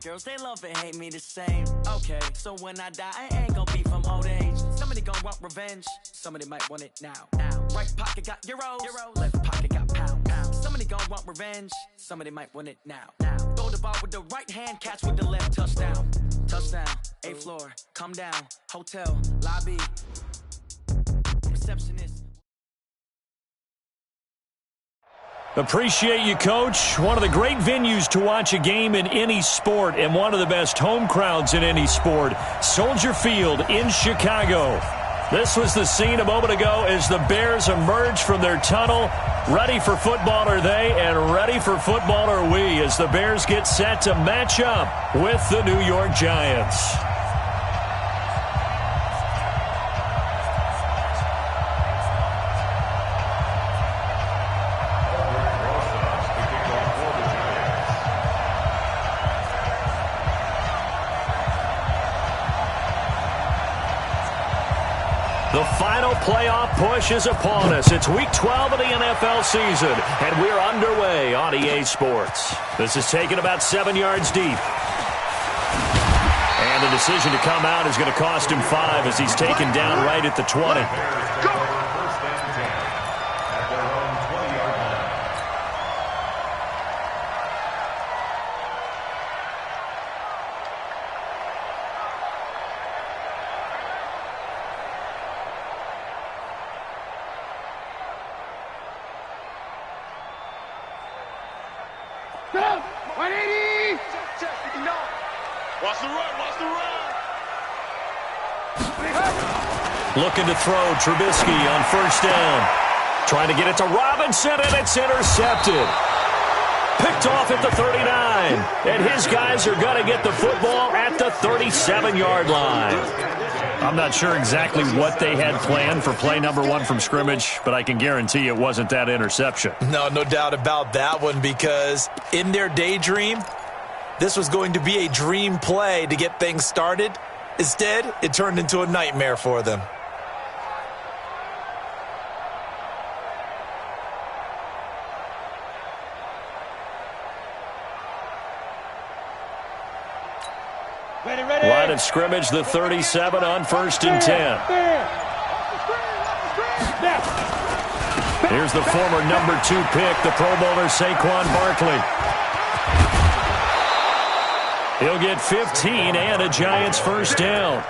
Girls, they love and hate me the same. Okay, so when I die, I ain't gonna be from old age. Somebody gonna want revenge. Somebody might want it now. Right pocket got euros. Left pocket got pounds. Somebody gonna want revenge. Somebody might want it now. Throw the ball with the right hand, catch with the left. Touchdown. Touchdown. 8th floor. Come down. Hotel. Lobby. Receptionist. Appreciate you, Coach. One of the great venues to watch a game in any sport and one of the best home crowds in any sport. Soldier Field in Chicago. This was the scene a moment ago as the Bears emerged from their tunnel. Ready for football are they, and ready for football are we as the Bears get set to match up with the New York Giants. The final playoff push is upon us. It's Week 12 of the NFL season, and we're underway on EA Sports. This is taken about 7 yards deep. And the decision to come out is going to cost him 5 as he's taken down right at the 20. Looking to throw Trubisky on first down. Trying to get it to Robinson, and it's intercepted. Picked off at the 39. And his guys are going to get the football at the 37-yard line. I'm not sure exactly what they had planned for play number 1 from scrimmage, but I can guarantee it wasn't that interception. No doubt about that one, because in their daydream, this was going to be a dream play to get things started. Instead, it turned into a nightmare for them. Line of scrimmage, the 37 on 1st and 10. Here's the former number 2 pick, the Pro Bowler Saquon Barkley. He'll get 15 and a Giants first down.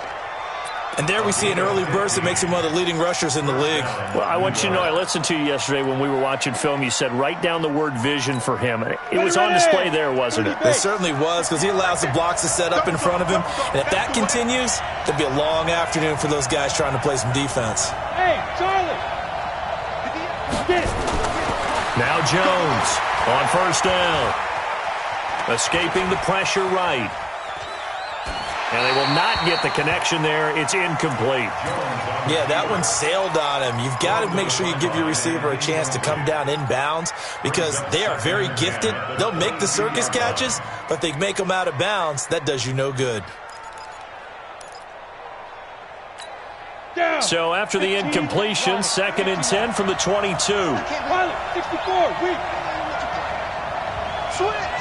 And there we see an early burst that makes him one of the leading rushers in the league. Well, I want you to know, I listened to you yesterday when we were watching film. You said write down the word vision for him. It was on display there, wasn't it? It certainly was, because he allows the blocks to set up in front of him. And if that continues, it'll be a long afternoon for those guys trying to play some defense. Hey, Charlie! Now Jones on first down. Escaping the pressure right. And they will not get the connection there. It's incomplete. Yeah, that one sailed on him. You've got to make sure you give your receiver a chance to come down inbounds, because they are very gifted. They'll make the circus catches, but they make them out of bounds. That does you no good. So after the incompletion, 2nd and 10 from the 22. 64, weak. Switch.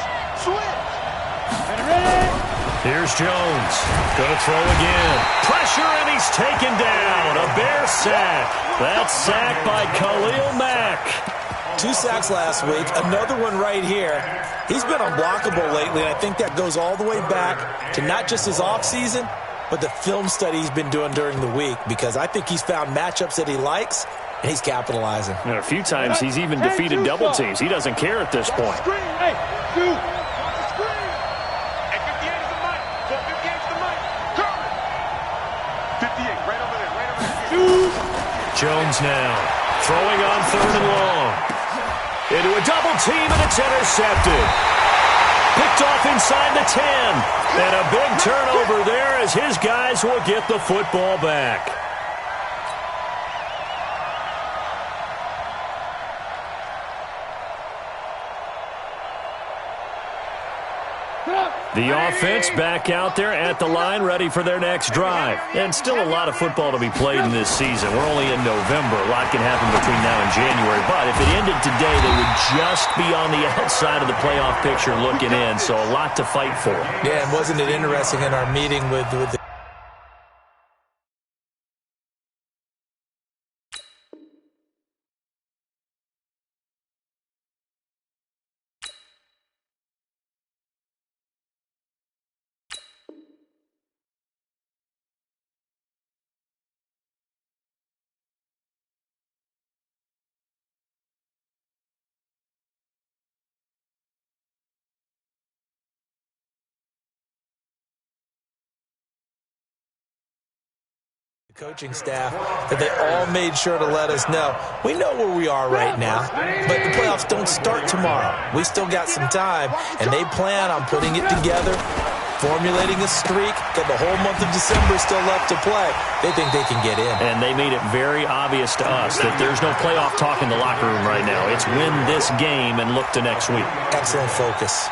Ready. Here's Jones. Going to throw again. Pressure, and he's taken down. A Bear sack. That's sacked by Khalil Mack. 2 sacks last week. Another one right here. He's been unblockable lately, and I think that goes all the way back to not just his offseason, but the film study he's been doing during the week, because I think he's found matchups that he likes, and he's capitalizing. And a few times he's even defeated double teams. He doesn't care at this point. Hey, dude. Jones now throwing on 3rd and long. Into a double team, and it's intercepted. Picked off inside the 10. And a big turnover there as his guys will get the football back. Get up. The offense back out there at the line, ready for their next drive. And still a lot of football to be played in this season. We're only in November. A lot can happen between now and January. But if it ended today, they would just be on the outside of the playoff picture looking in. So a lot to fight for. Yeah, and wasn't it interesting in our meeting with the coaching staff that they all made sure to let us know. We know where we are right now, but the playoffs don't start tomorrow. We still got some time, and they plan on putting it together, formulating a streak, got the whole month of December still left to play. They think they can get in. And they made it very obvious to us that there's no playoff talk in the locker room right now. It's win this game and look to next week. Excellent focus.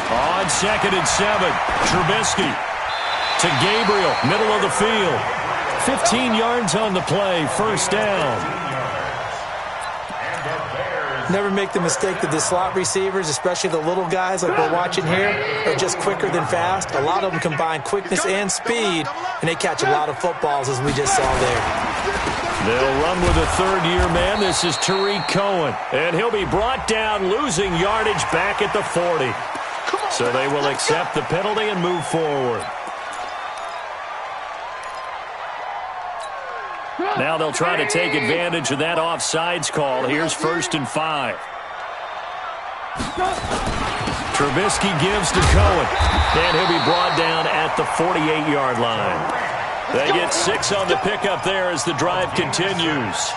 On 2nd and 7, Trubisky to Gabriel, middle of the field. 15 yards on the play, first down. Never make the mistake that the slot receivers, especially the little guys like we're watching here, are just quicker than fast. A lot of them combine quickness and speed, and they catch a lot of footballs, as we just saw there. They'll run with a third-year man. This is Tariq Cohen, and he'll be brought down, losing yardage back at the 40. So they will accept the penalty and move forward. Now they'll try to take advantage of that offsides call. Here's 1st and 5. Trubisky gives to Cohen, and he'll be brought down at the 48-yard line. They get 6 on the pickup there as the drive continues.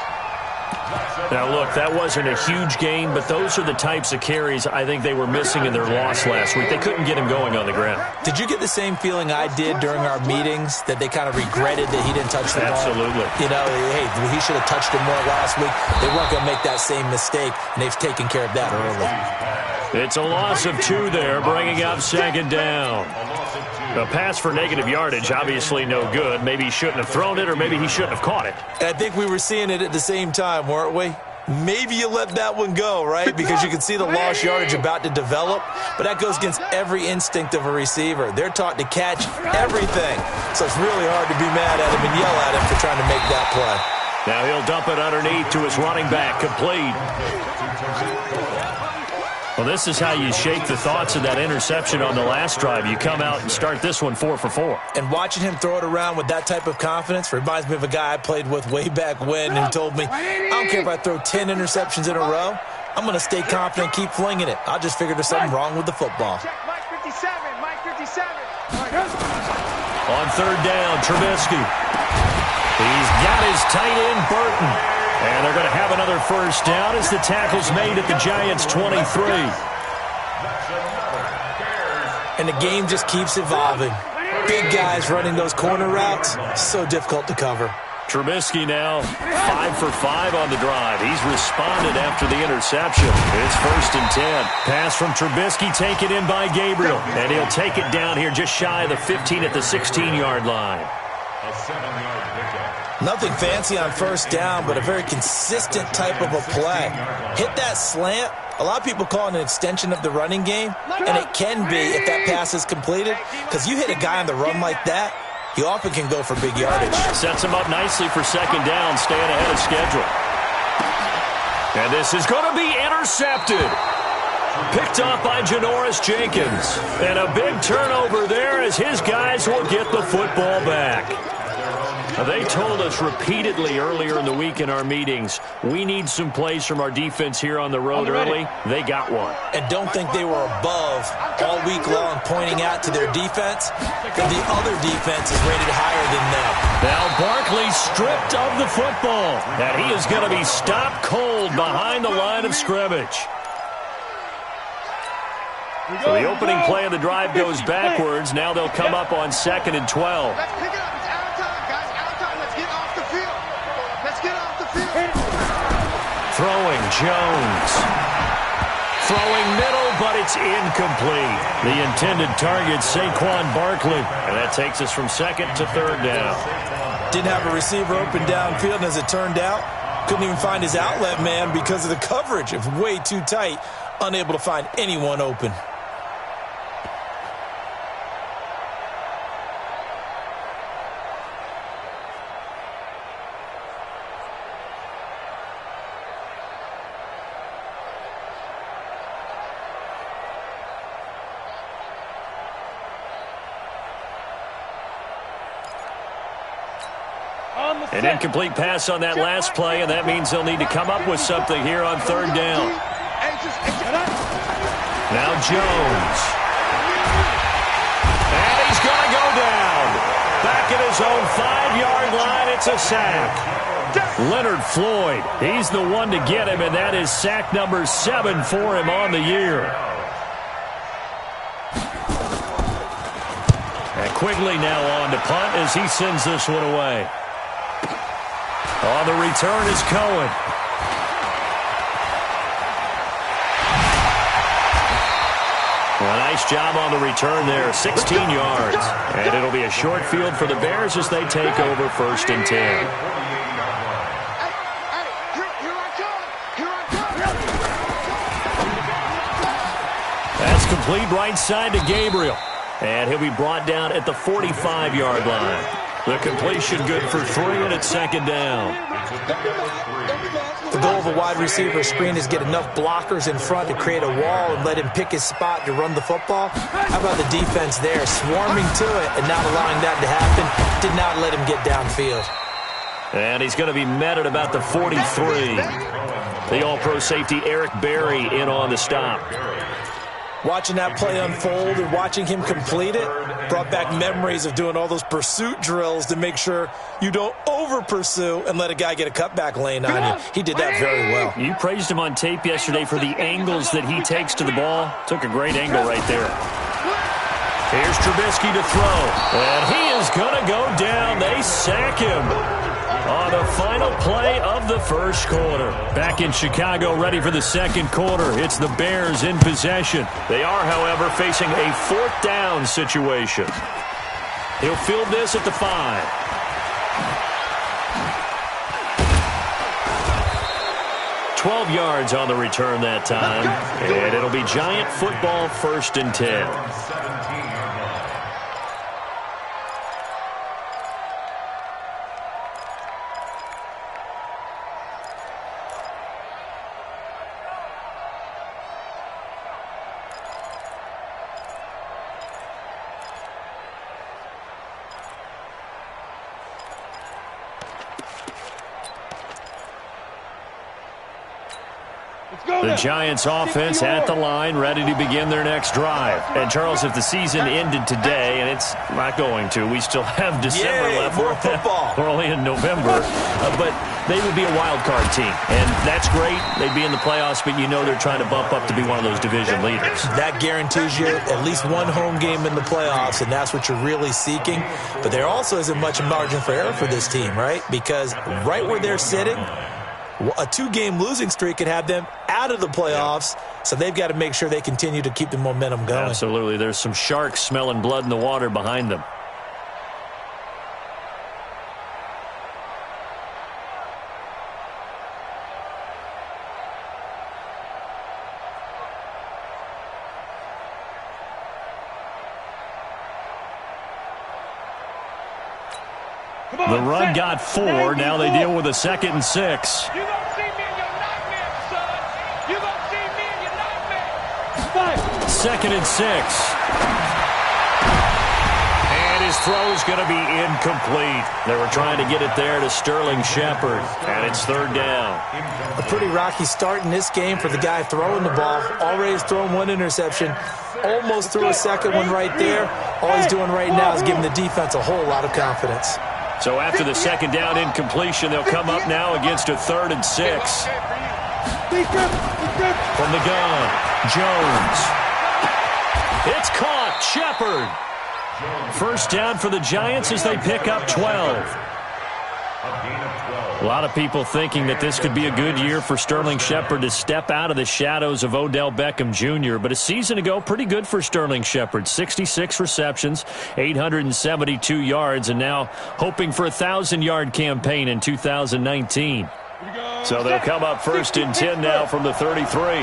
Now, look, that wasn't a huge gain, but those are the types of carries I think they were missing in their loss last week. They couldn't get him going on the ground. Did you get the same feeling I did during our meetings, that they kind of regretted that he didn't touch the ball? Absolutely. You know, hey, he should have touched it more last week. They weren't going to make that same mistake, and they've taken care of that early. It's a loss of 2 there, bringing up 2nd down. A pass for negative yardage, obviously no good. Maybe he shouldn't have thrown it, or maybe he shouldn't have caught it. I think we were seeing it at the same time, weren't we? Maybe you let that one go, right? Because you can see the lost yardage about to develop, but that goes against every instinct of a receiver. They're taught to catch everything, so it's really hard to be mad at him and yell at him for trying to make that play. Now he'll dump it underneath to his running back, complete. Well, this is how you shake the thoughts of that interception on the last drive. You come out and start this one 4 for 4. And watching him throw it around with that type of confidence reminds me of a guy I played with way back when who told me, I don't care if I throw 10 interceptions in a row, I'm going to stay confident and keep flinging it. I just figured there's something wrong with the football. Mike 57, Mike 57. On 3rd down, Trubisky. He's got his tight end, Burton. And they're going to have another first down as the tackle's made at the Giants' 23. And the game just keeps evolving. Big guys running those corner routes, so difficult to cover. Trubisky now 5 for 5 on the drive. He's responded after the interception. It's 1st and 10. Pass from Trubisky taken in by Gabriel. And he'll take it down here just shy of the 15 at the 16-yard line. A 7-yard pickup. Nothing fancy on 1st down, but a very consistent type of a play. Hit that slant. A lot of people call it an extension of the running game, and it can be if that pass is completed, because you hit a guy on the run like that, he often can go for big yardage. Sets him up nicely for 2nd down, staying ahead of schedule. And this is going to be intercepted. Picked off by Janoris Jenkins. And a big turnover there as his guys will get the football back. They told us repeatedly earlier in the week in our meetings, we need some plays from our defense here on the road early. They got one. And don't think they were above all week long pointing out to their defense that the other defense is rated higher than them. Now Barkley stripped of the football, and he is going to be stopped cold behind the line of scrimmage. So the opening play of the drive goes backwards. Now they'll come up on 2nd and 12. Let's pick it up. It's out of time, guys. Out of time. Let's get off the field. Let's get off the field. Throwing Jones. Throwing middle, but it's incomplete. The intended target, Saquon Barkley. And that takes us from 2nd to 3rd down. Didn't have a receiver open downfield, and as it turned out, couldn't even find his outlet man because of the coverage. It was way too tight, unable to find anyone open. An incomplete pass on that last play, and that means they'll need to come up with something here on 3rd down. Now Jones. And he's going to go down. Back at his own 5-yard line, it's a sack. Leonard Floyd, he's the one to get him, and that is sack number 7 for him on the year. And Quigley now on to punt as he sends this one away. On the return is Cohen. Well, nice job on the return there, 16 yards. And it'll be a short field for the Bears as they take over 1st and 10. That's complete right side to Gabriel. And he'll be brought down at the 45-yard line. The completion good for 3, and it's 2nd down. The goal of a wide receiver screen is get enough blockers in front to create a wall and let him pick his spot to run the football. How about the defense there, swarming to it and not allowing that to happen? Did not let him get downfield. And he's going to be met at about the 43. The all-pro safety Eric Berry in on the stop. Watching that play unfold and watching him complete it brought back memories of doing all those pursuit drills to make sure you don't over-pursue and let a guy get a cutback lane on you. He did that very well. You praised him on tape yesterday for the angles that he takes to the ball. Took a great angle right there. Here's Trubisky to throw. And he is going to go down. They sack him on the final play of the 1st quarter. Back in Chicago, ready for the 2nd quarter. It's the Bears in possession. They are, however, facing a 4th down situation. He'll field this at the 5. "12 yards on the return that time. And it'll be Giant football 1st and 10. The Giants offense at the line, ready to begin their next drive. And, Charles, if the season ended today, and it's not going to, we still have December left. More football. We're only in November. But they would be a wild card team. And that's great. They'd be in the playoffs, but you know they're trying to bump up to be one of those division leaders. That guarantees you at least one home game in the playoffs, and that's what you're really seeking. But there also isn't much margin for error for this team, right? Because right where they're sitting, a 2-game losing streak could have them out of the playoffs, so they've got to make sure they continue to keep the momentum going. Absolutely. There's some sharks smelling blood in the water behind them. The run got 4. Now they deal with a 2nd and 6. You gonna see me in your nightmare, son. You gonna see me in your nightmare. 2nd and 6. And his throw's going to be incomplete. They were trying to get it there to Sterling Shepard, and it's third down. A pretty rocky start in this game for the guy throwing the ball. Already has thrown one interception. Almost threw a second one right there. All he's doing right now is giving the defense a whole lot of confidence. So after the second down incompletion, they'll come up now against a 3rd and 6. From the gun, Jones. It's caught. Shepard. First down for the Giants as they pick up 12. A lot of people thinking that this could be a good year for Sterling Shepard to step out of the shadows of Odell Beckham Jr., but a season ago, pretty good for Sterling Shepard. 66 receptions, 872 yards, and now hoping for a 1,000-yard campaign in 2019. So they'll come up 1st and 10 now from the 33.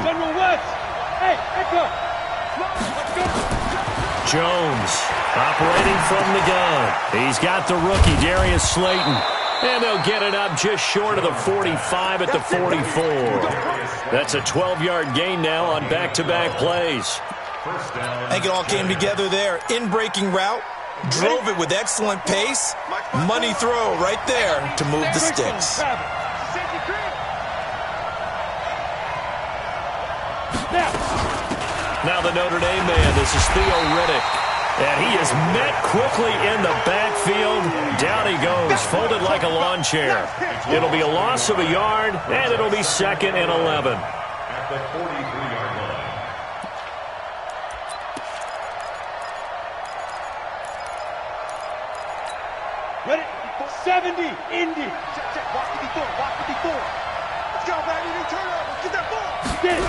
Jones operating from the gun. He's got the rookie, Darius Slayton. And they'll get it up just short of the 45 at the 44. That's a 12-yard gain now on back-to-back plays. I think it all came together there. In-breaking route, drove it with excellent pace. Money throw right there to move the sticks. Now the Notre Dame man, this is Theo Riddick. And he is met quickly in the backfield. Down he goes, folded like a lawn chair. It'll be a loss of a yard, and it'll be 2nd and 11. At the 43-yard line. Ready? 70, Indy. Check. Watch the before. Let's go, baby. New turnover. Get that ball. Get it.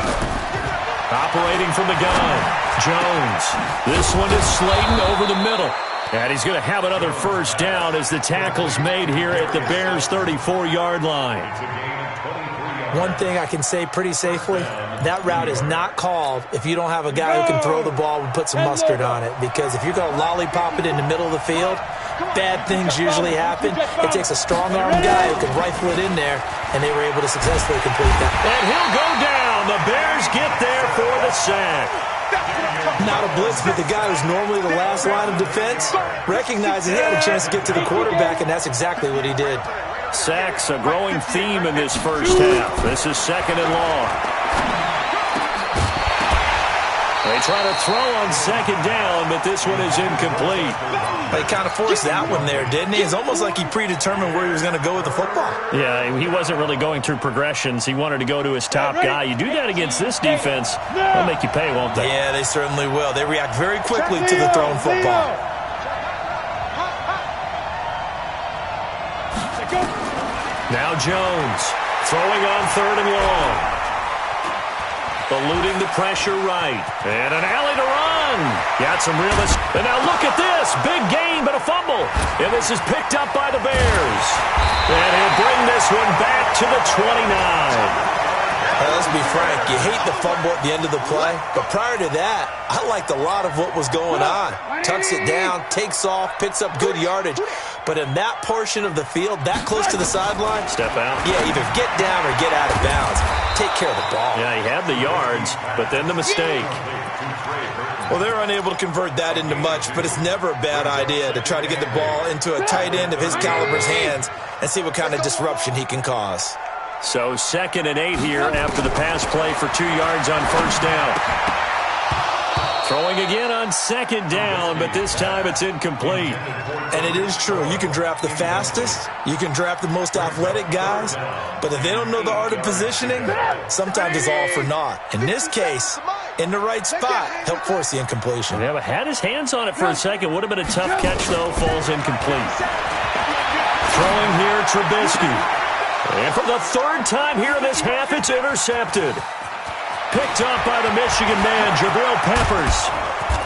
Operating from the gun, Jones. This one is Slayton over the middle. And he's going to have another first down as the tackle's made here at the Bears' 34-yard line. One thing I can say pretty safely, that route is not called if you don't have a guy who can throw the ball and put some mustard on it. Because if you're going to lollipop it in the middle of the field, bad things usually happen. It takes a strong-armed guy who can rifle it in there, and they were able to successfully complete that. And he'll go down. The Bears get there for the sack. Not a blitz, but the guy who's normally the last line of defense recognizes he had a chance to get to the quarterback, and that's exactly what he did. Sacks, a growing theme in this first half. This is 2nd and long. They try to throw on 2nd down, but this one is incomplete. They kind of forced that one there, didn't he? It's almost like he predetermined where he was going to go with the football. Yeah, he wasn't really going through progressions. He wanted to go to his top guy. You do that against this defense, they'll make you pay, won't they? Yeah, they certainly will. They react very quickly to the thrown football. Now Jones, throwing on 3rd and long. Eluding the pressure right. And an alley to run. Got some realist. And now look at this. Big gain, but a fumble. And this is picked up by the Bears. And he'll bring this one back to the 29. Let's be frank, you hate the fumble at the end of the play, but prior to that, I liked a lot of what was going on. Tucks it down, takes off, picks up good yardage, but in that portion of the field, that close to the sideline, step out. Yeah, either get down or get out of bounds. Take care of the ball. Yeah, he had the yards, but then the mistake. Well, they're unable to convert that into much, but it's never a bad idea to try to get the ball into a tight end of his caliber's hands and see what kind of disruption he can cause. So 2nd and 8 here after the pass play for 2 yards on first down. Throwing again on 2nd down, but this time it's incomplete. And it is true. You can draft the fastest, you can draft the most athletic guys, but if they don't know the art of positioning, sometimes it's all for naught. In this case, in the right spot, help force the incompletion. Yeah, but had his hands on it for a second. Would have been a tough catch, though. Falls incomplete. Throwing here, Trubisky. And for the 3rd time here in this half, it's intercepted. Picked up by the Michigan man, Jabril Peppers.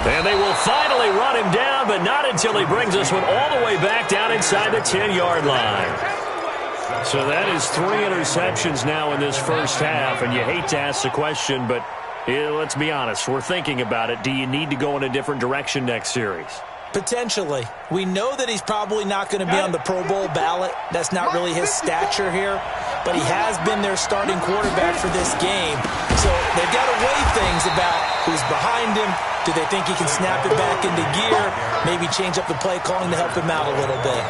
And they will finally run him down, but not until he brings this one all the way back down inside the 10-yard line. So that is 3 interceptions now in this first half, and you hate to ask the question, but let's be honest, we're thinking about it. Do you need to go in a different direction next series? Potentially. We know that he's probably not going to be on the Pro Bowl ballot. That's not really his stature here. But he has been their starting quarterback for this game. So they've got to weigh things about who's behind behind him? Do they think he can snap it back into gear? Maybe change up the play calling to help him out a little bit.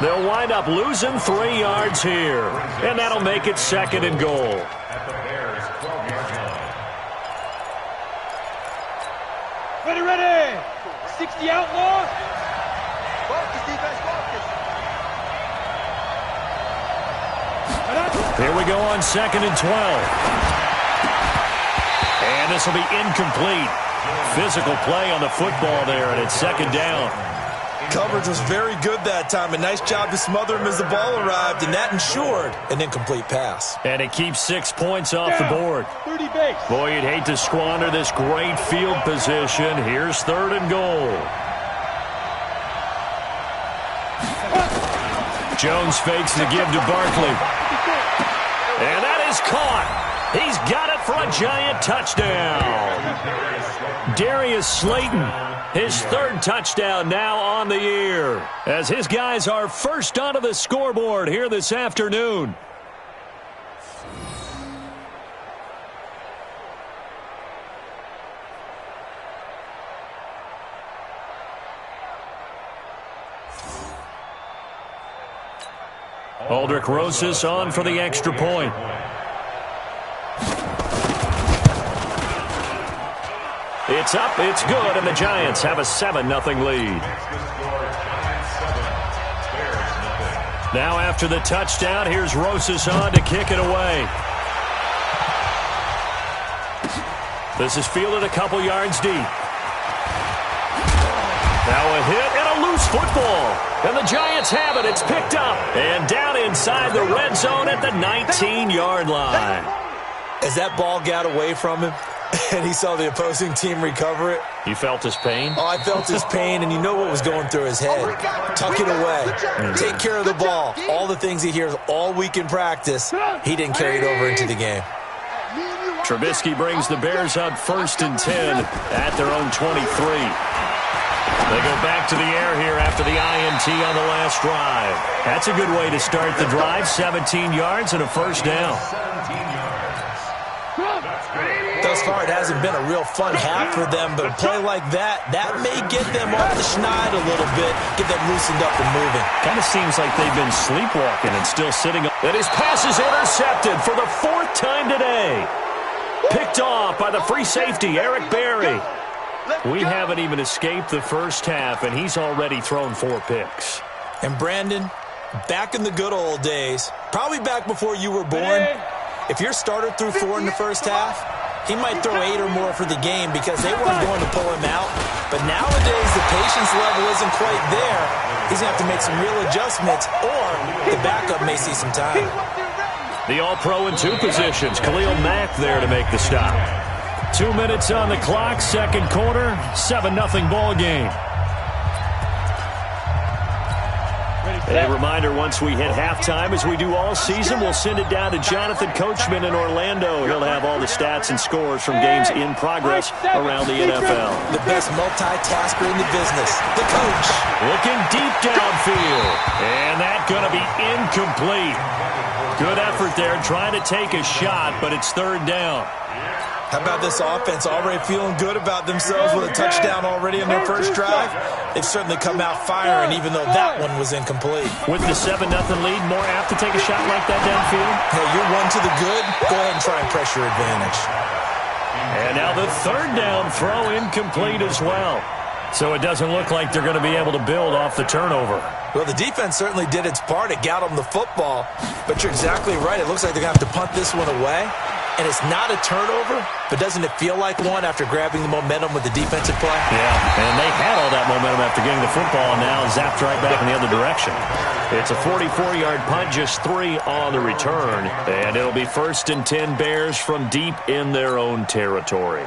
They'll wind up losing 3 yards here, and that'll make it 2nd and goal. At the Bears' 12-yard line. Ready, ready! 60 outlaw! Focus, defense, focus. Here we go on 2nd and 12. And this will be incomplete. Physical play on the football there, and it's 2nd down. Coverage was very good that time. A nice job to smother him as the ball arrived, and that ensured an incomplete pass. And it keeps 6 points off the board. 30 base. Boy, you'd hate to squander this great field position. Here's 3rd and goal. Jones fakes the give to Barkley. And that is caught. He's got it for a giant touchdown. Darius Slayton, his 3rd touchdown now on the year, as his guys are first onto the scoreboard here this afternoon. Aldrich Rosas on for the extra point. It's up, it's good, and the Giants have a 7-0 lead. Now after the touchdown, here's Rosas on to kick it away. This is fielded a couple yards deep. Now a hit and a loose football. And the Giants have it. It's picked up. And down inside the red zone at the 19-yard line. As that ball got away from him, and he saw the opposing team recover it. You felt his pain? Oh, I felt his pain, and you know what was going through his head. Tuck it away. Take care of the ball. All the things he hears all week in practice, he didn't carry it over into the game. Trubisky brings the Bears up 1st and 10 at their own 23. They go back to the air here after the INT on the last drive. That's a good way to start the drive. 17 yards and a 1st down. Thus far, it hasn't been a real fun half for them, but a play like that may get them off the schneid a little bit, get them loosened up and moving. Kind of seems like they've been sleepwalking and still sitting up. And his pass is intercepted for the 4th time today. Picked off by the free safety, Eric Berry. We haven't even escaped the first half, and he's already thrown 4 picks. And Brandon, back in the good old days, probably back before you were born, if your starter threw 4 in the first half, he might throw 8 or more for the game because they weren't going to pull him out. But nowadays, the patience level isn't quite there. He's going to have to make some real adjustments, or the backup may see some time. The All-Pro in 2 positions. Khalil Mack there to make the stop. 2 minutes on the clock, 2nd quarter, 7-0 ball game. A reminder, once we hit halftime, as we do all season, we'll send it down to Jonathan Coachman in Orlando. He'll have all the stats and scores from games in progress around the NFL. The best multitasker in the business, the coach. Looking deep downfield, and that's going to be incomplete. Good effort there, trying to take a shot, but it's 3rd down. How about this offense already feeling good about themselves with a touchdown already in their first drive? They've certainly come out firing, even though that one was incomplete. With the 7-0 lead, more apt to take a shot like that downfield? Hey, you're 1 to the good. Go ahead and try and press your advantage. And now the 3rd down throw incomplete as well. So it doesn't look like they're going to be able to build off the turnover. Well, the defense certainly did its part. It got them the football. But you're exactly right. It looks like they're going to have to punt this one away. And it's not a turnover, but doesn't it feel like one after grabbing the momentum with the defensive play? Yeah, and they had all that momentum after getting the football, and now zapped right back in the other direction. It's a 44-yard punt, just 3 on the return, and it'll be 1st and 10 Bears from deep in their own territory.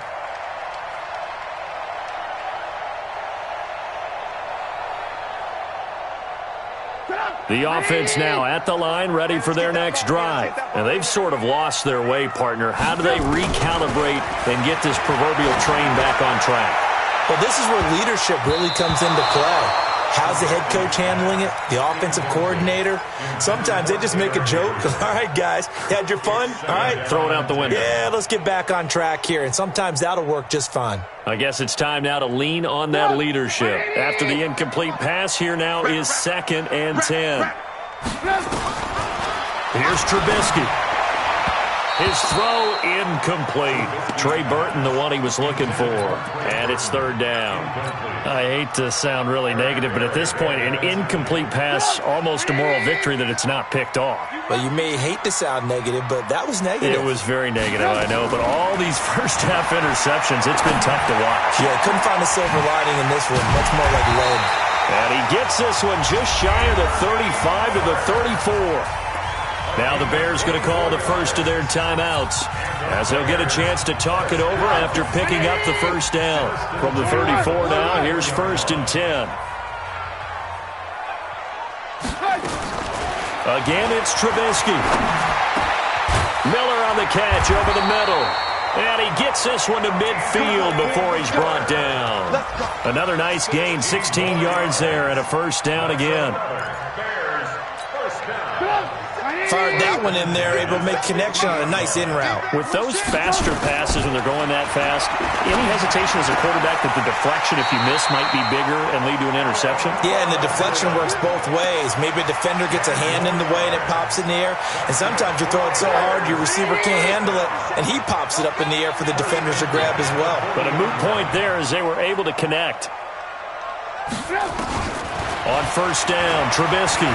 The offense now at the line, ready for their next drive. And they've sort of lost their way, partner. How do they recalibrate and get this proverbial train back on track? Well, this is where leadership really comes into play. How's the head coach handling it? The offensive coordinator? Sometimes they just make a joke. All right, guys, you had your fun? All right. Throw it out the window. Yeah, let's get back on track here, and sometimes that'll work just fine. I guess it's time now to lean on that leadership. After the incomplete pass, here now is 2nd and 10. Here's Trubisky. His throw incomplete. Trey Burton, the one he was looking for. And it's 3rd down. I hate to sound really negative, but at this point, an incomplete pass, almost a moral victory that it's not picked off. Well, you may hate to sound negative, but that was negative. It was very negative, I know. But all these first-half interceptions, it's been tough to watch. Yeah, couldn't find a silver lining in this one. Much more like lead. And he gets this one just shy of the 35 to the 34. Now the Bears going to call the first of their timeouts as they'll get a chance to talk it over after picking up the first down. From the 34 now, here's 1st and 10. Again, it's Trubisky. Miller on the catch over the middle. And he gets this one to midfield before he's brought down. Another nice gain, 16 yards there, and a first down again. Fired that one in there, able to make connection on a nice in route. With those faster passes when they're going that fast, any hesitation as a quarterback that the deflection, if you miss, might be bigger and lead to an interception? Yeah, and the deflection works both ways. Maybe a defender gets a hand in the way and it pops in the air, and sometimes you throw it so hard your receiver can't handle it, and he pops it up in the air for the defenders to grab as well. But a moot point there as they were able to connect. On first down, Trubisky.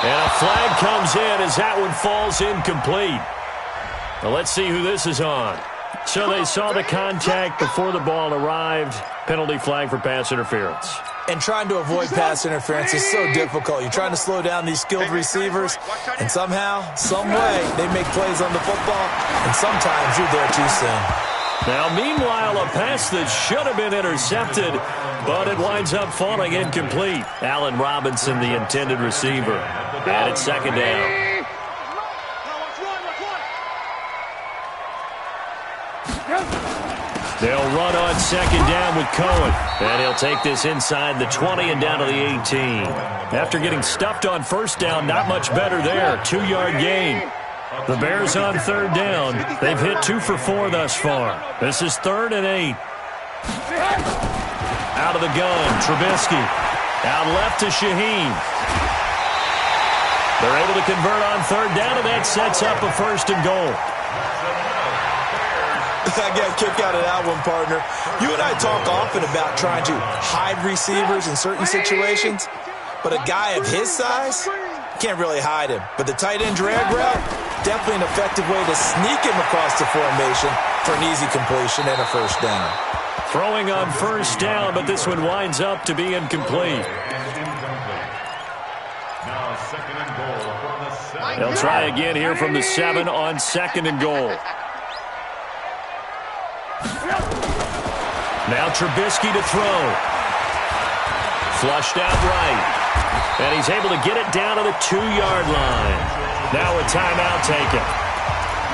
And a flag comes in as that one falls incomplete. Well, let's see who this is on. So they saw the contact before the ball arrived. Penalty flag for pass interference. And trying to avoid pass interference is so difficult. You're trying to slow down these skilled receivers, and somehow, some way, they make plays on the football, and sometimes you're there too soon. Now, meanwhile, a pass that should have been intercepted, but it winds up falling incomplete. Allen Robinson, the intended receiver. And it's 2nd down. They'll run on 2nd down with Cohen. And he'll take this inside the 20 and down to the 18. After getting stuffed on first down, not much better there. 2-yard gain. The Bears on 3rd down. They've hit 2 for 4 thus far. This is 3rd and 8. Out of the gun, Trubisky. Out left to Shaheen. They're able to convert on 3rd down, and that sets up a 1st and goal. I got a kick out of that one, partner. You and I talk often about trying to hide receivers in certain situations, but a guy of his size, can't really hide him. But the tight end drag route, definitely an effective way to sneak him across the formation for an easy completion and a 1st down. Throwing on 1st down, but this one winds up to be incomplete. Now 2nd and goal from the 7. They'll try again here from the 7 on 2nd and goal. Now Trubisky to throw. Flushed out right. And he's able to get it down to the 2-yard line. Now a timeout taken.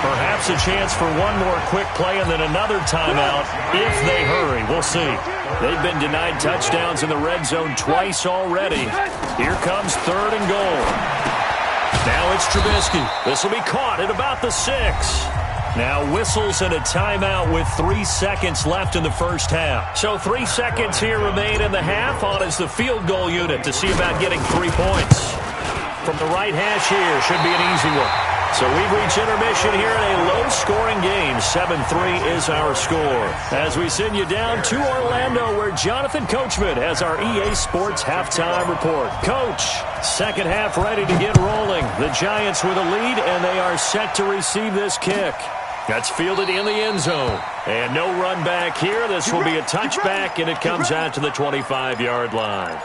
Perhaps a chance for one more quick play and then another timeout if they hurry. We'll see. They've been denied touchdowns in the red zone twice already. Here comes 3rd and goal. Now it's Trubisky. This will be caught at about the 6. Now whistles and a timeout with 3 seconds left in the first half. So 3 seconds here remain in the half. On is the field goal unit to see about getting 3 points. From the right hash here, should be an easy one. So we've reached intermission here in a low-scoring game. 7-3 is our score. As we send you down to Orlando, where Jonathan Coachman has our EA Sports halftime report. Coach, second half ready to get rolling. The Giants with a lead, and they are set to receive this kick. That's fielded in the end zone. And no run back here. This will be a touchback, and it comes out to the 25-yard line.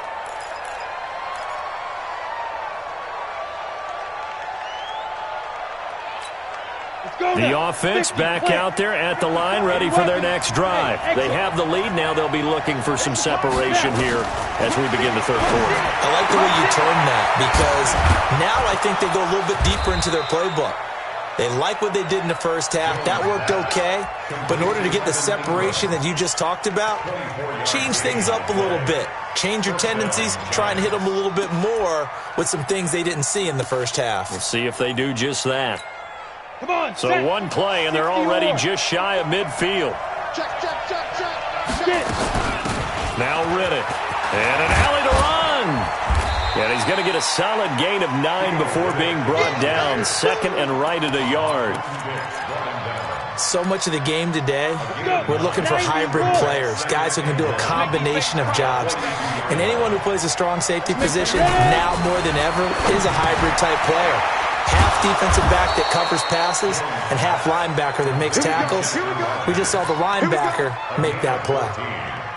The offense back out there at the line, ready for their next drive. They have the lead. Now they'll be looking for some separation here as we begin the third quarter. I like the way you term that, because now I think they go a little bit deeper into their playbook. They like what they did in the first half. That worked okay. But in order to get the separation that you just talked about, change things up a little bit. Change your tendencies. Try and hit them a little bit more with some things they didn't see in the first half. We'll see if they do just that. Come on, So set. one play, and they're already just shy of midfield. Check, check, check, check. Check. Now Riddick. And an alley to run. And he's going to get a solid gain of 9 before being brought down. Second and right at a yard. So much of the game today, we're looking for hybrid players, guys who can do a combination of jobs. And anyone who plays a strong safety position, now more than ever, is a hybrid-type player. Half defensive back that covers passes and half linebacker that makes tackles. We just saw the linebacker make that play.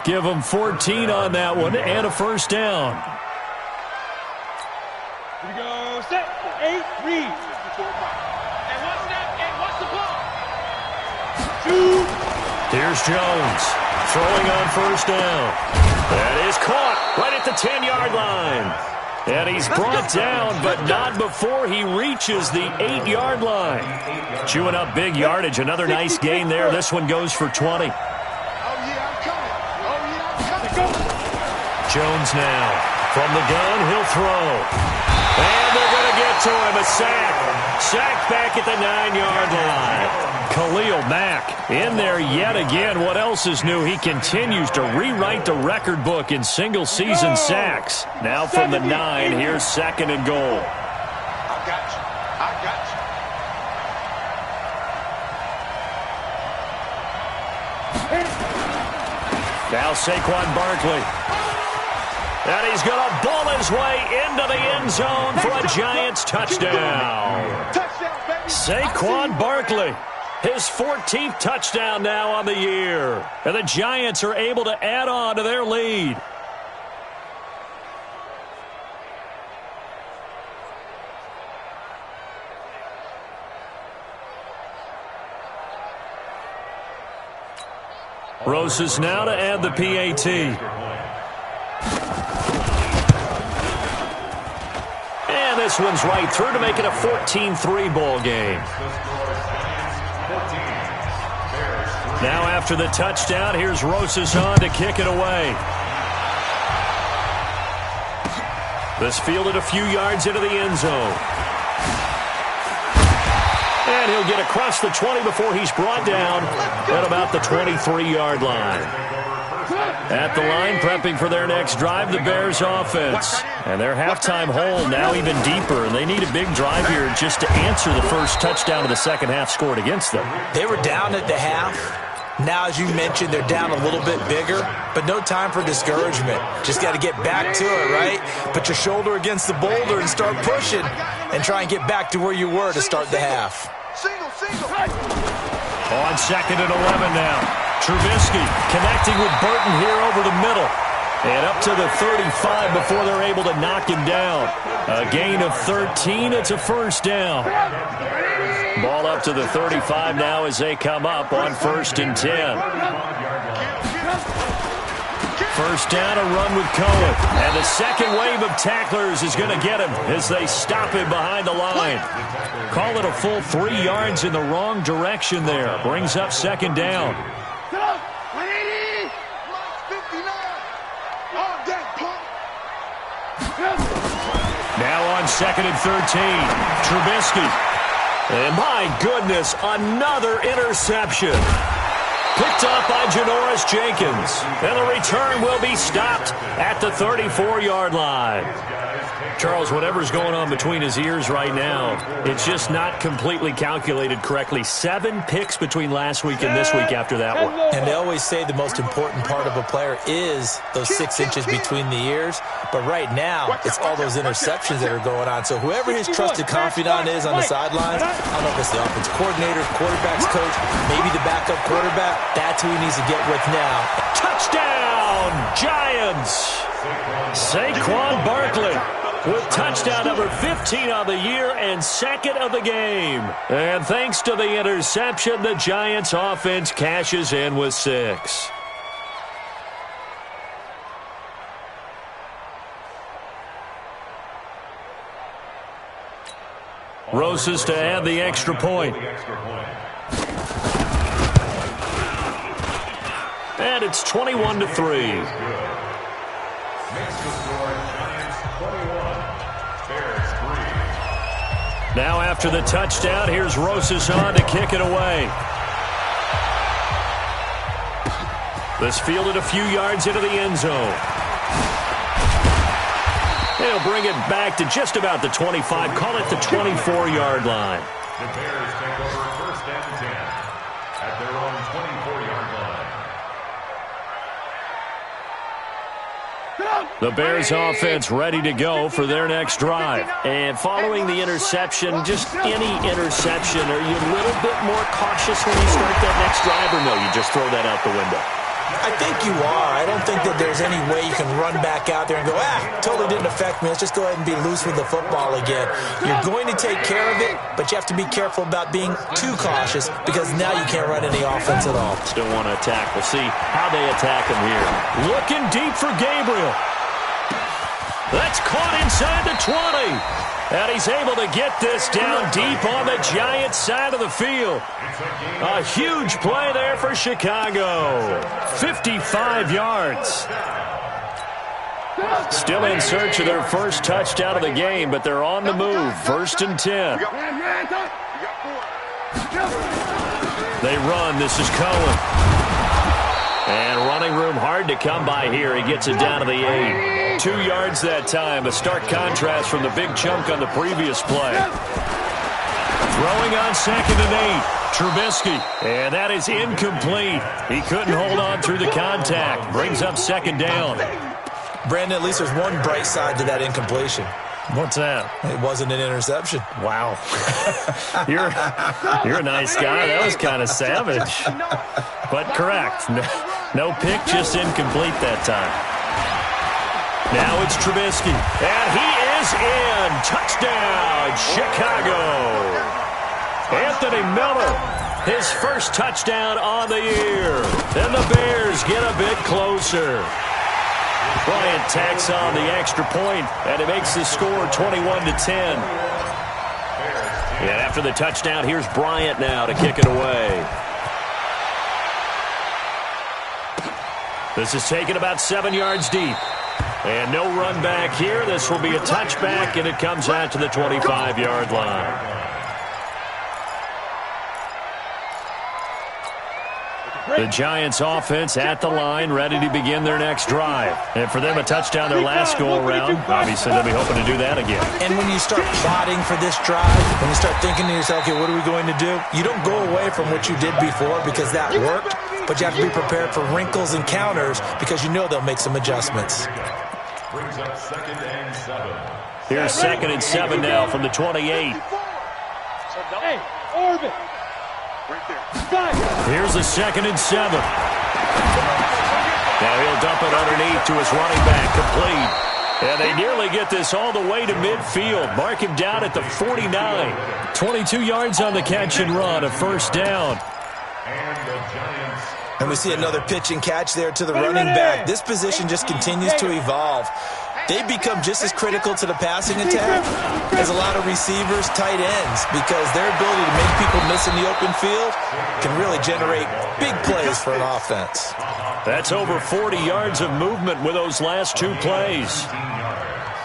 Give them 14 on that one and a first down. Here we go, set, 8, read. And what's that? And what's the ball? Shoot. Here's Jones throwing on first down. That is caught right at the 10-yard line. And he's brought down, but not before he reaches the 8-yard line. Chewing up big yardage. Another nice gain there. This one goes for 20. Oh, yeah, I'm coming. Oh, yeah, I'm coming. Jones now from the gun. He'll throw. And they're going to get to him. A sack. Sack back at the 9-yard line. Khalil Mack in there yet again. What else is new? He continues to rewrite the record book in single-season sacks. Now from the 9, here's second and goal. I got you. I got you. Now Saquon Barkley. And he's going to ball his way into the end zone for a Giants touchdown. Touchdown, baby. Saquon Barkley. His 14th touchdown now on the year. And the Giants are able to add on to their lead. Roses now to add the PAT. And this one's right through to make it a 14-3 ball game. Now after the touchdown, here's Roses on to kick it away. This fielded a few yards into the end zone. And he'll get across the 20 before he's brought down at about the 23-yard line. At the line, prepping for their next drive, the Bears offense. And their halftime hole now even deeper, and they need a big drive here just to answer the first touchdown of the second half scored against them. They were down at the half. Now, as you mentioned, they're down a little bit bigger, but no time for discouragement. Just got to get back to it, right? Put your shoulder against the boulder and start pushing and try and get back to where you were to start the half. Single. On second and 11 now. Trubisky connecting with Burton here over the middle. And up to the 35 before they're able to knock him down. A gain of 13. It's a first down. Ball up to the 35 now as they come up on first and 10. First down, a run with Cohen. And the second wave of tacklers is going to get him as they stop him behind the line. Call it a full 3 yards in the wrong direction there. Brings up second down. 180. 59. On that pump. Now on second and 13. Trubisky. And my goodness, another interception. Picked up by Janoris Jenkins. And the return will be stopped at the 34-yard line. Charles, whatever's going on between his ears right now, it's just not completely calculated correctly. 7 picks between last week and this week after that one. And they always say the most important part of a player is those 6 inches between the ears. But right now, it's all those interceptions that are going on. So whoever his trusted confidant is on the sidelines, I don't know if it's the offense coordinator, quarterback's coach, maybe the backup quarterback, that's who he needs to get with now. Touchdown, Giants! Saquon Barkley with touchdown number 15 on the year and second of the game. And thanks to the interception, the Giants offense cashes in with 6. Rosas to add the extra point. And it's 21-3. Now after the touchdown, here's Rosas on to kick it away. This fielded a few yards into the end zone. They'll bring it back to just about the 25. Call it the 24-yard line. The Bears take over first and 10 at their own 24-yard line. The Bears offense ready to go for their next drive. And following the interception, just any interception, are you a little bit more cautious when you start that next drive, or no, you just throw that out the window? I think you are. I don't think that there's any way you can run back out there and go, totally didn't affect me. Let's just go ahead and be loose with the football again. You're going to take care of it, but you have to be careful about being too cautious because now you can't run any offense at all. Still want to attack. We'll see how they attack him here. Looking deep for Gabriel. That's caught inside the 20. And he's able to get this down deep on the Giants side of the field. A huge play there for Chicago. 55 yards. Still in search of their first touchdown of the game, but they're on the move. 1st and 10. They run. This is Cohen. And running room hard to come by here. He gets it down to the 8. 2 yards that time. A stark contrast from the big chunk on the previous play. Throwing on 2nd and 8. Trubisky. And that is incomplete. He couldn't hold on through the contact. Brings up 2nd down. Brandon, at least there's one bright side to that incompletion. What's that? It wasn't an interception. Wow. You're a nice guy. That was kind of savage. But correct. No pick, just incomplete that time. Now it's Trubisky. And he is in. Touchdown, Chicago. Anthony Miller, his first touchdown on the year. And the Bears get a bit closer. Bryant tacks on the extra point, and it makes the score 21-10. And after the touchdown, here's Bryant now to kick it away. This is taken about 7 yards deep. And no run back here. This will be a touchback, and it comes out to the 25-yard line. The Giants offense at the line, ready to begin their next drive. And for them, a touchdown their last go-around. Obviously, they'll be hoping to do that again. And when you start plotting for this drive, when you start thinking to yourself, okay, what are we going to do? You don't go away from what you did before because that worked, but you have to be prepared for wrinkles and counters because you know they'll make some adjustments. Brings up 2nd and 7. Here's 2nd and 7 now from the 28. Hey, orbit. Here's the 2nd and 7. Now he'll dump it underneath to his running back, complete. And they nearly get this all the way to midfield. Mark him down at the 49. 22 yards on the catch and run, a 1st down. And the Giants. And we see another pitch and catch there to the running back. This position just continues to evolve. They become just as critical to the passing attack as a lot of receivers, tight ends, because their ability to make people miss in the open field can really generate big plays for an offense. That's over 40 yards of movement with those last 2 plays.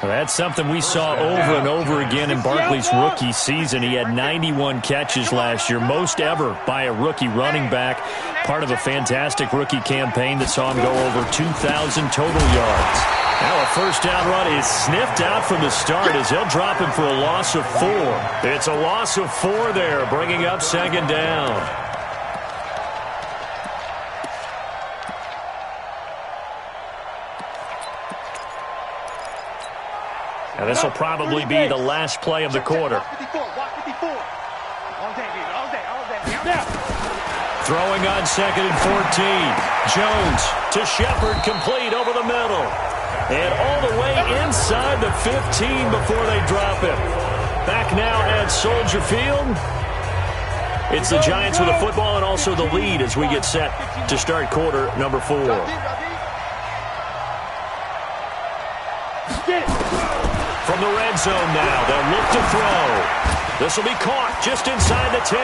Well, that's something we saw over and over again in Barkley's rookie season. He had 91 catches last year, most ever by a rookie running back, part of a fantastic rookie campaign that saw him go over 2,000 total yards. Now a 1st down run is sniffed out from the start as they'll drop him for a loss of 4. It's a loss of 4 there, bringing up 2nd down. And this will probably be the last play of the quarter. Throwing on 2nd and 14. Jones to Shepard, complete over the middle. And all the way inside the 15 before they drop it. Back now at Soldier Field. It's the Giants with the football and also the lead as we get set to start quarter number 4. From the red zone now, they'll look to throw. This will be caught just inside the 10.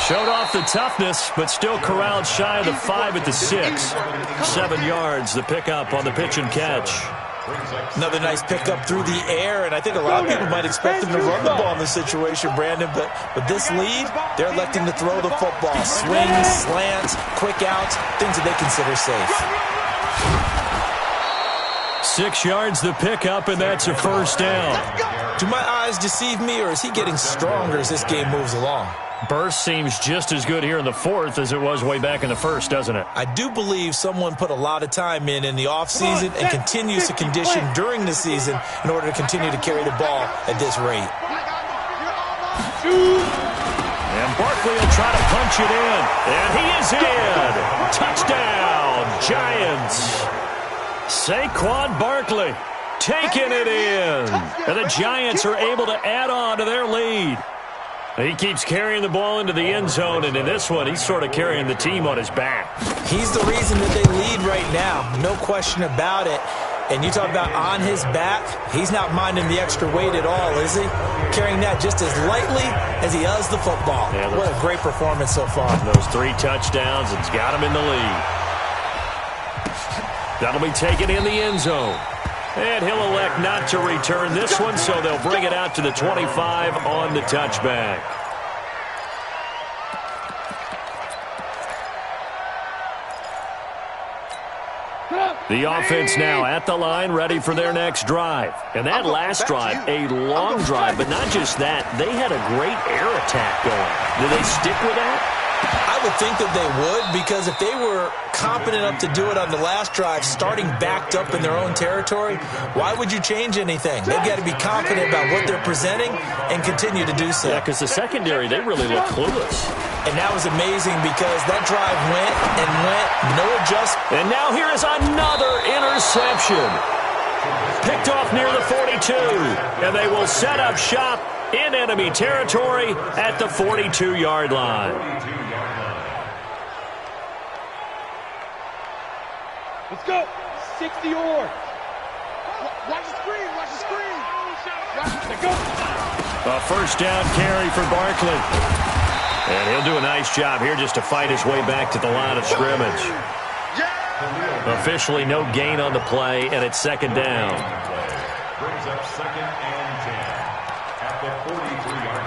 Showed off the toughness, but still corralled shy of the 5 at the 6. 7 yards, the pickup on the pitch and catch. Another nice pickup through the air, and I think a lot of people might expect him to run the ball in this situation, Brandon, but with this lead, they're electing to throw the football. Swings, slants, quick outs, things that they consider safe. 6 yards the pickup, and that's a first down. Do my eyes deceive me, or is he getting stronger as this game moves along? Burst seems just as good here in the 4th as it was way back in the 1st, doesn't it? I do believe someone put a lot of time in the offseason and continues to condition during the season in order to continue to carry the ball at this rate. And Barkley will try to punch it in. And he is in. Touchdown, Giants. Saquon Barkley taking it in. And the Giants are able to add on to their lead. He keeps carrying the ball into the end zone, and in this one, he's sort of carrying the team on his back. He's the reason that they lead right now, no question about it. And you talk about on his back, he's not minding the extra weight at all, is he? Carrying that just as lightly as he does the football. Yeah, what a great performance so far. Those 3 touchdowns, it's got him in the lead. That'll be taken in the end zone. And he'll elect not to return this one, so they'll bring it out to the 25 on the touchback. The offense now at the line, ready for their next drive. And that last drive, a long drive, but not just that. They had a great air attack going. Do they stick with that? I would think that they would, because if they were competent enough to do it on the last drive, starting backed up in their own territory, why would you change anything? They've got to be confident about what they're presenting and continue to do so. Yeah, because the secondary, they really look clueless. And that was amazing because that drive went and went, no adjustment. And now here is another interception. Picked off near the 42, and they will set up shop in enemy territory at the 42-yard line. Let's go. 60 yards. Watch the screen. Watch the screen. Let's go. A first down carry for Barkley. And he'll do a nice job here just to fight his way back to the line of scrimmage. Officially no gain on the play, and it's second down. Brings up 2nd and 10 at the 43-yard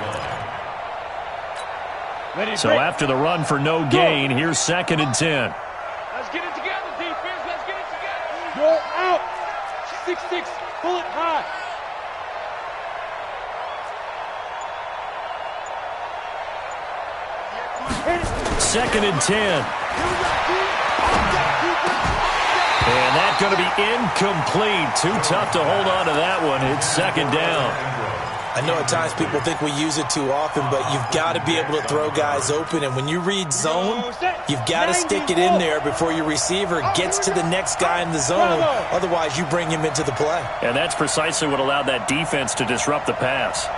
line. So after the run for no gain, here's 2nd and 10. Let's get it together, defense. Let's get it together. You're out. 6-6. Pull it high. Second and 10. And that's going to be incomplete. Too tough to hold on to that one. It's second down. I know at times people think we use it too often, but you've got to be able to throw guys open. And when you read zone, you've got to stick it in there before your receiver gets to the next guy in the zone. Otherwise, you bring him into the play. And that's precisely what allowed that defense to disrupt the pass.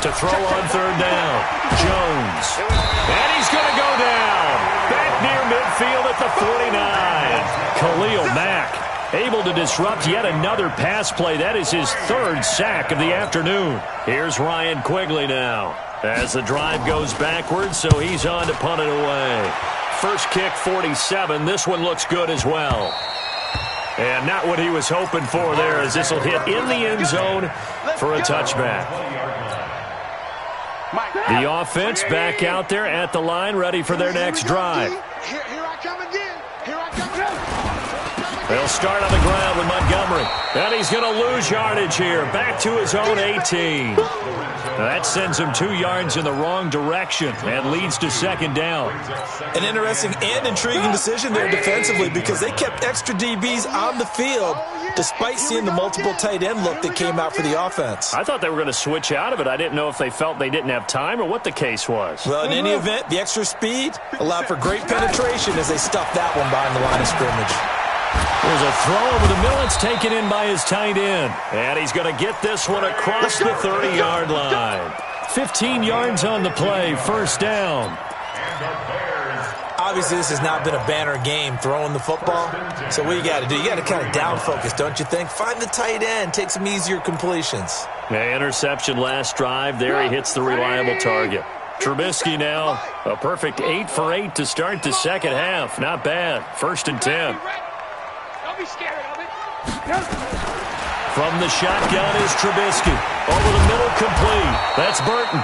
To throw on third down, Jones. And he's going to go down. Back near midfield at the 49. Khalil Mack able to disrupt yet another pass play. That is his 3rd sack of the afternoon. Here's Ryan Quigley now as the drive goes backwards, so he's on to punt it away. First kick, 47. This one looks good as well. And not what he was hoping for there, as this will hit in the end zone for a touchback. The offense back out there at the line, ready for their next drive. Here I come again. Here I come again. They'll start on the ground with Montgomery. And he's going to lose yardage here. Back to his own 18. Now that sends him 2 yards in the wrong direction and leads to second down. An interesting and intriguing decision there defensively, because they kept extra DBs on the field despite seeing the multiple tight end look that came out for the offense. I thought they were going to switch out of it. I didn't know if they felt they didn't have time or what the case was. Well, in any event, the extra speed allowed for great penetration as they stuffed that one behind the line of scrimmage. There's a throw over the middle. It's taken in by his tight end. And he's going to get this one across the 30-yard line. 15 yards on the play, first down. Out Obviously, this has not been a banner game throwing the football. So what you got to do, you got to kind of down focus, don't you think? Find the tight end, take some easier completions. Yeah, interception last drive. There he hits the reliable target. Trubisky now, a perfect 8 for 8 to start the second half. Not bad. 1st and 10. Don't be scared of it. From the shotgun is Trubisky. Over the middle, complete. That's Burton.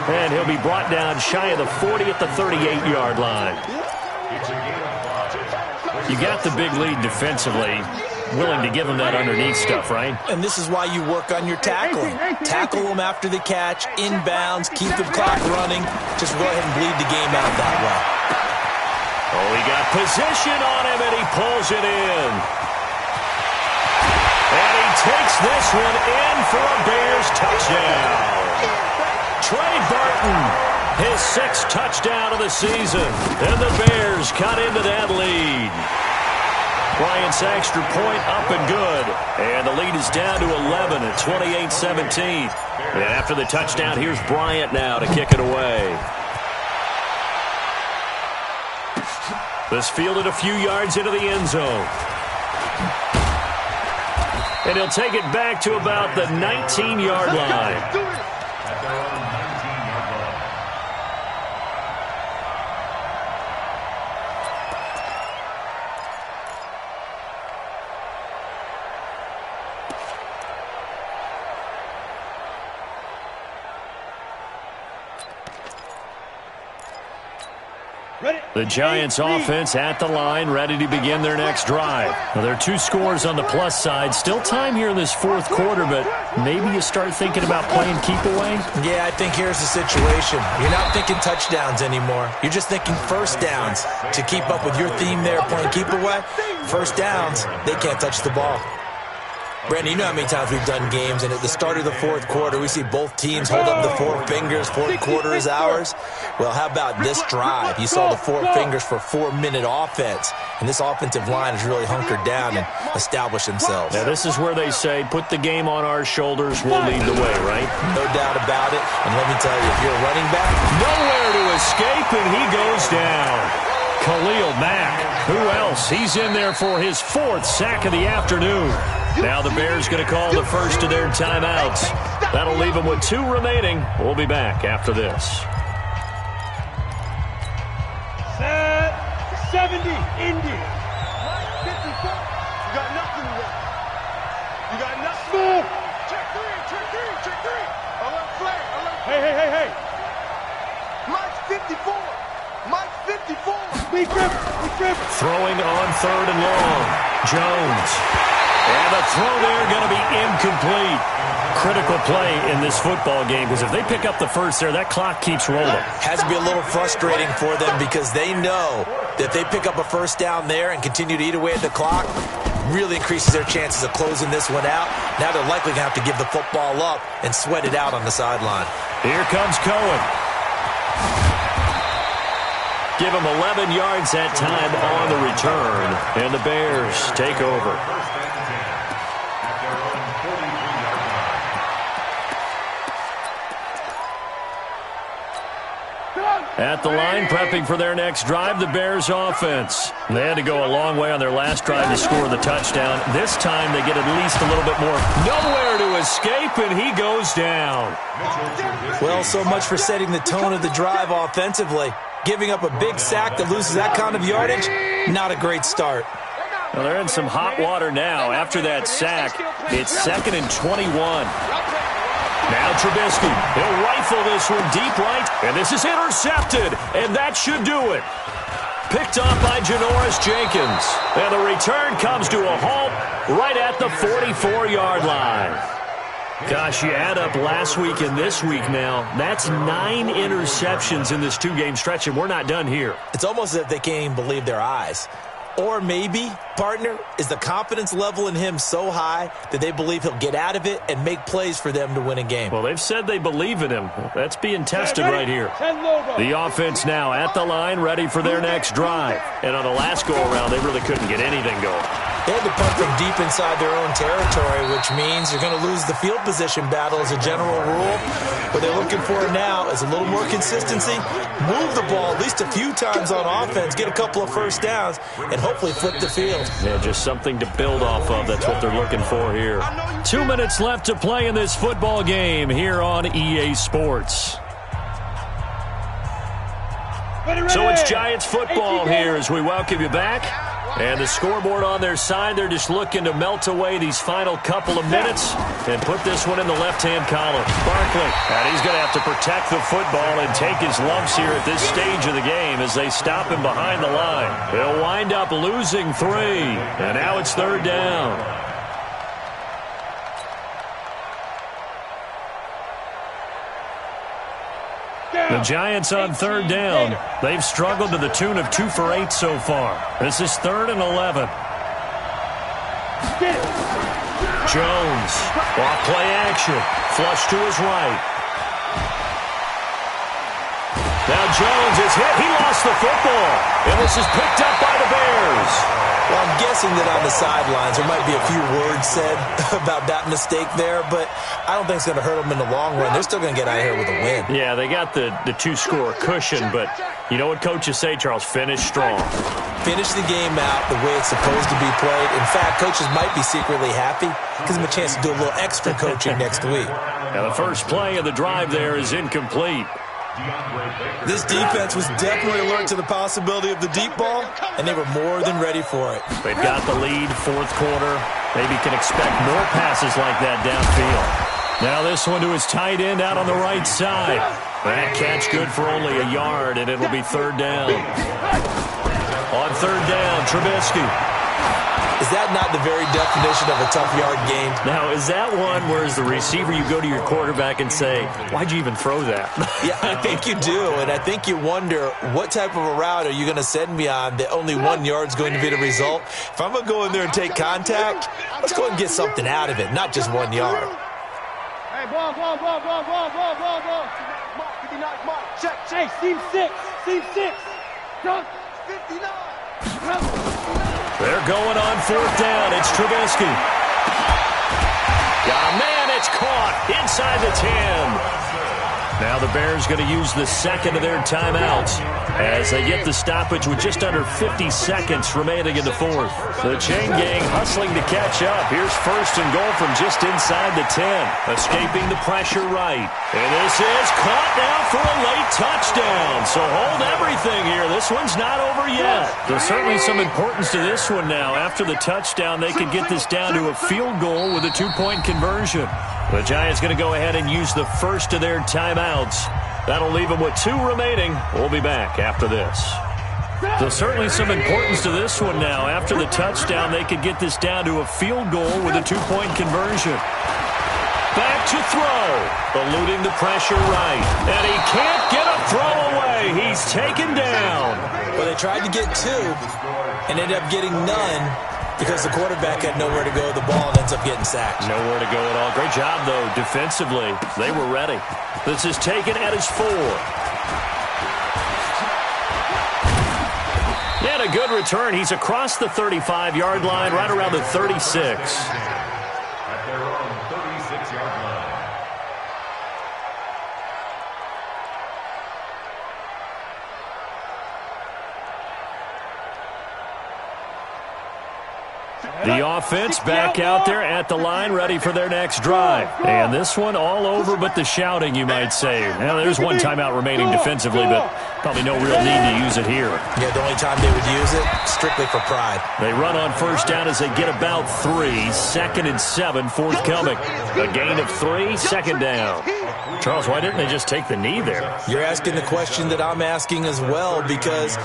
And he'll be brought down shy of the 40 at the 38-yard line. You got the big lead defensively. Willing to give him that underneath stuff, right? And this is why you work on your tackling. Tackle them after the catch, inbounds, keep the clock running. Just go ahead and bleed the game out that way. Oh, he got position on him, and he pulls it in. And he takes this one in for a Bears touchdown. Trey Burton, his 6th touchdown of the season. And the Bears cut into that lead. Bryant's extra point up and good. And the lead is down to 11 at 28-17. And after the touchdown, here's Bryant now to kick it away. This fielded a few yards into the end zone. And he'll take it back to about the 19-yard line. The Giants offense at the line, ready to begin their next drive. Now, there are 2 scores on the plus side. Still time here in this 4th quarter, but maybe you start thinking about playing keep away? Yeah, I think here's the situation. You're not thinking touchdowns anymore. You're just thinking first downs. To keep up with your theme there, playing keep away, first downs, they can't touch the ball. Brandon, you know how many times we've done games, and at the start of the 4th quarter, we see both teams hold up the 4 fingers, 4th quarter is ours. Well, how about this drive? You saw the 4 fingers for 4-minute offense, and this offensive line has really hunkered down and established themselves. Now, this is where they say, put the game on our shoulders, we'll lead the way, right? No doubt about it, and let me tell you, if you're a running back, nowhere to escape, and he goes down. Khalil Mack, who else? He's in there for his 4th sack of the afternoon. Now the Bears going to call the first of their timeouts. That'll leave them with 2 remaining. We'll be back after this. Set 70, Indy. 54. You got nothing left. You got nothing. Check 3, check 3, check 3. Alert flag, alert flag. Hey. Mike's 54. Mike's 54. We trip. Throwing on 3rd and long. Jones. And the throw there going to be incomplete. Critical play in this football game, because if they pick up the first there, that clock keeps rolling. Has to be a little frustrating for them because they know that if they pick up a first down there and continue to eat away at the clock, really increases their chances of closing this one out. Now they're likely going to have to give the football up and sweat it out on the sideline. Here comes Cohen. Give him 11 yards that time on the return, and the Bears take over. At the line, prepping for their next drive, the Bears offense. They had to go a long way on their last drive to score the touchdown. This time they get at least a little bit more. Nowhere to escape, and he goes down. Well, so much for setting the tone of the drive offensively. Giving up a big sack that loses that kind of yardage, not a great start. Well, they're in some hot water now. After that sack, it's 2nd and 21. Now Trubisky, he'll rifle this one deep right, and this is intercepted, and that should do it. Picked off by Janoris Jenkins, and the return comes to a halt right at the 44-yard line. Gosh, you add up last week and this week now, that's 9 interceptions in this 2-game stretch, and we're not done here. It's almost as if they can't even believe their eyes. Or maybe, partner, is the confidence level in him so high that they believe he'll get out of it and make plays for them to win a game. Well, they've said they believe in him. That's being tested right here. The offense now at the line, ready for their next drive. And on the last go-around, they really couldn't get anything going. They had to punt from deep inside their own territory, which means you're going to lose the field position battle as a general rule. What they're looking for now is a little more consistency, move the ball at least a few times on offense, get a couple of first downs, and hopefully flip the field. Yeah, just something to build off of. That's what they're looking for here. 2 minutes left to play in this football game here on EA Sports. So it's Giants football here as we welcome you back. And the scoreboard on their side, they're just looking to melt away these final couple of minutes and put this one in the left-hand column. Barkley, and he's going to have to protect the football and take his lumps here at this stage of the game as they stop him behind the line. He'll wind up losing 3, and now it's 3rd down. The Giants on 3rd down. They've struggled to the tune of 2 for 8 so far. This is 3rd and 11. Jones, off play action, flush to his right. Now Jones is hit. He lost the football, and this is picked up by the Bears. Well, I'm guessing that on the sidelines there might be a few words said about that mistake there, but I don't think it's going to hurt them in the long run. They're still going to get out of here with a win. Yeah, they got the 2-score cushion, but you know what coaches say, Charles? Finish strong. Finish the game out the way it's supposed to be played. In fact, coaches might be secretly happy. Gives them a chance to do a little extra coaching next week. Now the first play of the drive there is incomplete. This defense was definitely alert to the possibility of the deep ball, and they were more than ready for it. They've got the lead, 4th quarter. Maybe can expect more passes like that downfield. Now this one to his tight end out on the right side. That catch good for only a yard, and it'll be 3rd down. On 3rd down, Trubisky. Is that not the very definition of a tough yard gain? Now, is that one where as the receiver you go to your quarterback and say, why'd you even throw that? Yeah, I think you do, and I think you wonder what type of a route are you going to send me on that only 1 yard's going to be the result? If I'm going to go in there and take contact, let's go and get something out of it, not just 1 yard. Hey, ball. 59, mark. Check. Seam 6. Jump. 59. They're going on 4th down. It's Trubisky. Got a man. It's caught inside the 10. Now the Bears going to use the second of their timeouts as they get the stoppage with just under 50 seconds remaining in the 4th. The chain gang hustling to catch up. Here's 1st and goal from just inside the 10. Escaping the pressure right. And this is caught now for a late touchdown. So hold everything here. This one's not over yet. There's certainly some importance to this one now. After the touchdown, they could get this down to a field goal with a 2-point conversion. The Giants going to go ahead and use the first of their timeouts. That'll leave them with 2 remaining. We'll be back after this. There's certainly some importance to this one now. After the touchdown, they could get this down to a field goal with a 2-point conversion. Back to throw. Eluding the pressure right. And he can't get a throw away. He's taken down. Well, they tried to get 2 and ended up getting none, because the quarterback had nowhere to go with the ball and ends up getting sacked. Nowhere to go at all. Great job, though, defensively. They were ready. This is taken at his 4. And a good return. He's across the 35-yard line, right around the 36. At their own 36-yard line. The offense back out there at the line, ready for their next drive. And this one all over but the shouting, you might say. Now, there's 1 timeout remaining defensively, but probably no real need to use it here. Yeah, the only time they would use it, strictly for pride. They run on 1st down as they get about 3. 2nd and 7, forthcoming. A gain of 3, 2nd down. Charles, why didn't they just take the knee there? You're asking the question that I'm asking as well, because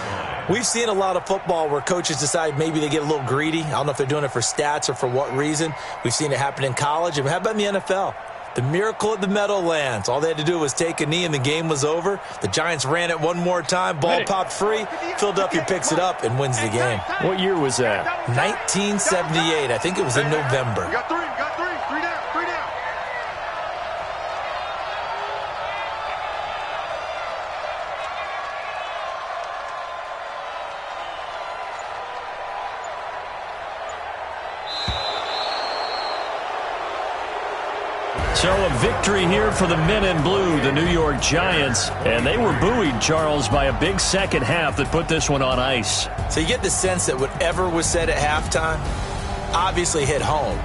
we've seen a lot of football where coaches decide maybe they get a little greedy. I don't know if they're doing it for stats or for what reason. We've seen it happen in college. And how about in the NFL? The miracle at the Meadowlands. All they had to do was take a knee and the game was over. The Giants ran it one more time. Ball popped free. Philadelphia picks it up and wins the game. What year was that? 1978. I think it was in November. You got 3 down. So a victory here for the men in blue, the New York Giants. And they were buoyed, Charles, by a big second half that put this one on ice. So you get the sense that whatever was said at halftime obviously hit home.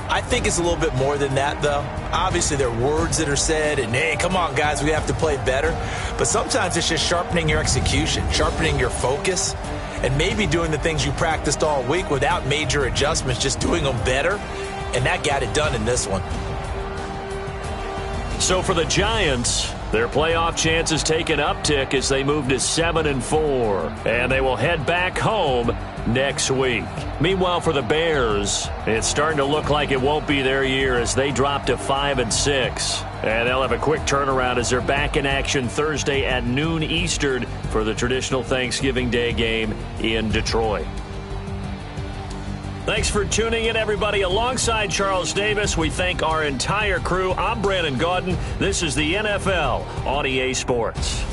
I think it's a little bit more than that, though. Obviously, there are words that are said, and, hey, come on, guys, we have to play better. But sometimes it's just sharpening your execution, sharpening your focus, and maybe doing the things you practiced all week without major adjustments, just doing them better. And that got it done in this one. So for the Giants, their playoff chances take an uptick as they move to 7-4, and they will head back home next week. Meanwhile, for the Bears, it's starting to look like it won't be their year as they drop to 5-6. And they'll have a quick turnaround as they're back in action Thursday at noon Eastern for the traditional Thanksgiving Day game in Detroit. Thanks for tuning in, everybody. Alongside Charles Davis, we thank our entire crew. I'm Brandon Gaudin. This is the NFL on EA Sports.